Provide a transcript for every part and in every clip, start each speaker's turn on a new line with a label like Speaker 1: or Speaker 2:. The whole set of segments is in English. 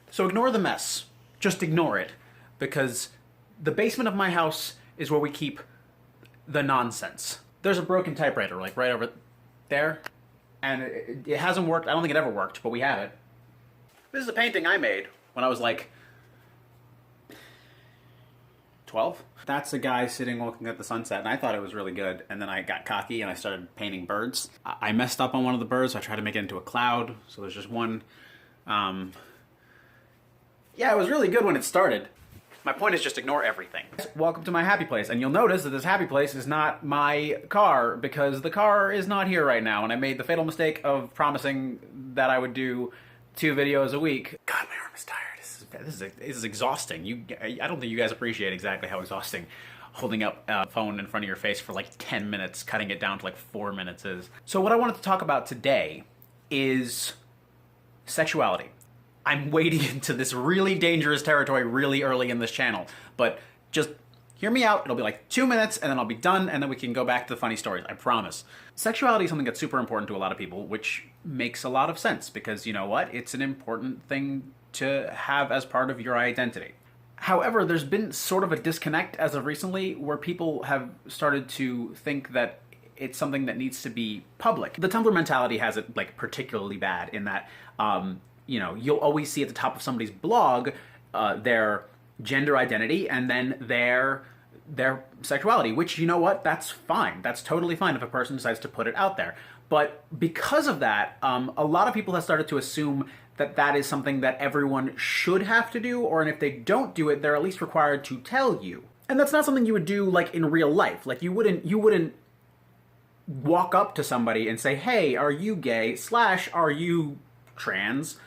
Speaker 1: So ignore the mess. Just ignore it. Because the basement of my house is where we keep the nonsense. There's a broken typewriter, like right over there. And it hasn't worked. I don't think it ever worked, but we have it. This is a painting I made when I was like 12. That's a guy sitting looking at the sunset, and I thought it was really good, and then I got cocky and I started painting birds. I messed up on one of the birds, so I tried to make it into a cloud, so there's just one. Yeah, it was really good when it started. My point is just ignore everything. Welcome to my happy place, and you'll notice that this happy place is not my car, because the car is not here right now, and I made the fatal mistake of promising that I would do 2 videos a week. God, my arm is tired. This is exhausting. I don't think you guys appreciate exactly how exhausting holding up a phone in front of your face for like 10 minutes, cutting it down to like 4 minutes is. So what I wanted to talk about today is sexuality. I'm wading into this really dangerous territory really early in this channel, but just hear me out. It'll be like 2 minutes and then I'll be done, and then we can go back to the funny stories, I promise. Sexuality is something that's super important to a lot of people, which makes a lot of sense because, you know what? It's an important thing to have as part of your identity. However, there's been sort of a disconnect as of recently where people have started to think that it's something that needs to be public. The Tumblr mentality has it like particularly bad in that, you know, you'll always see at the top of somebody's blog their gender identity and then their sexuality, which, you know what, that's fine. That's totally fine if a person decides to put it out there. But because of that, a lot of people have started to assume that that is something that everyone should have to do, or and if they don't do it, they're at least required to tell you. And that's not something you would do like in real life. Like you wouldn't walk up to somebody and say, "Hey, are you gay? / are you trans?"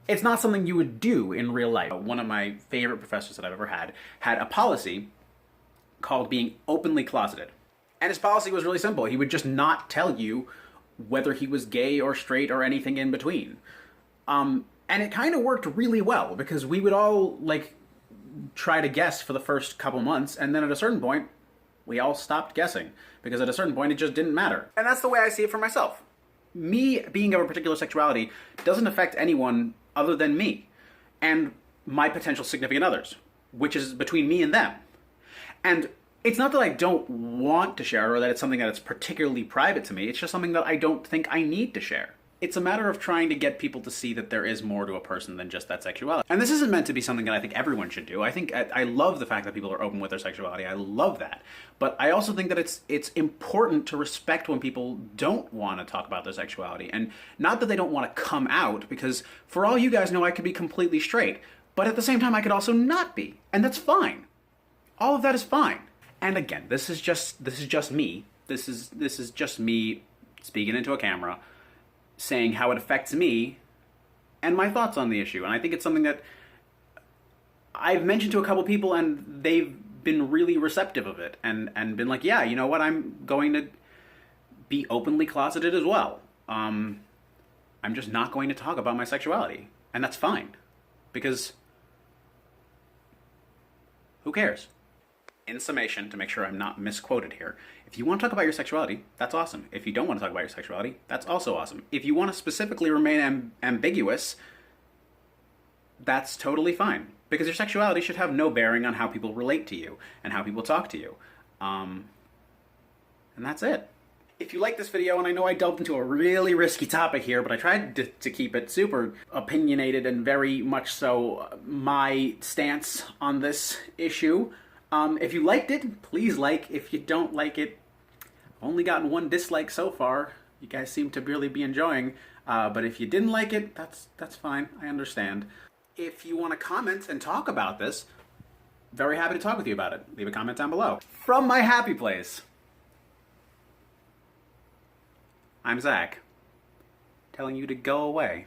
Speaker 1: It's not something you would do in real life. One of my favorite professors that I've ever had a policy called being openly closeted. And his policy was really simple. He would just not tell you whether he was gay or straight or anything in between. And it kind of worked really well because we would all like try to guess for the first couple months, and then at a certain point, we all stopped guessing because at a certain point it just didn't matter. And that's the way I see it for myself. Me being of a particular sexuality doesn't affect anyone other than me and my potential significant others, which is between me and them. And it's not that I don't want to share or that it's something that is particularly private to me. It's just something that I don't think I need to share. It's a matter of trying to get people to see that there is more to a person than just that sexuality. And this isn't meant to be something that I think everyone should do. I love the fact that people are open with their sexuality. I love that. But I also think that it's important to respect when people don't want to talk about their sexuality. And not that they don't want to come out, because for all you guys know, I could be completely straight. But at the same time, I could also not be. And that's fine. All of that is fine. And again, this is just me. This is just me speaking into a camera, saying how it affects me and my thoughts on the issue. And I think it's something that I've mentioned to a couple people and they've been really receptive of it and been like, yeah, you know what, I'm going to be openly closeted as well. I'm just not going to talk about my sexuality. And that's fine. Because who cares? In summation, to make sure I'm not misquoted here, if you want to talk about your sexuality, that's awesome. If you don't want to talk about your sexuality, that's also awesome. If you want to specifically remain ambiguous, that's totally fine. Because your sexuality should have no bearing on how people relate to you and how people talk to you. And that's it. If you like this video, and I know I delved into a really risky topic here, but I tried to keep it super opinionated and very much so my stance on this issue. If you liked it, please like. If you don't like it, I've only gotten 1 dislike so far. You guys seem to really be enjoying. But if you didn't like it, that's fine. I understand. If you want to comment and talk about this, very happy to talk with you about it. Leave a comment down below. From my happy place, I'm Zach, telling you to go away.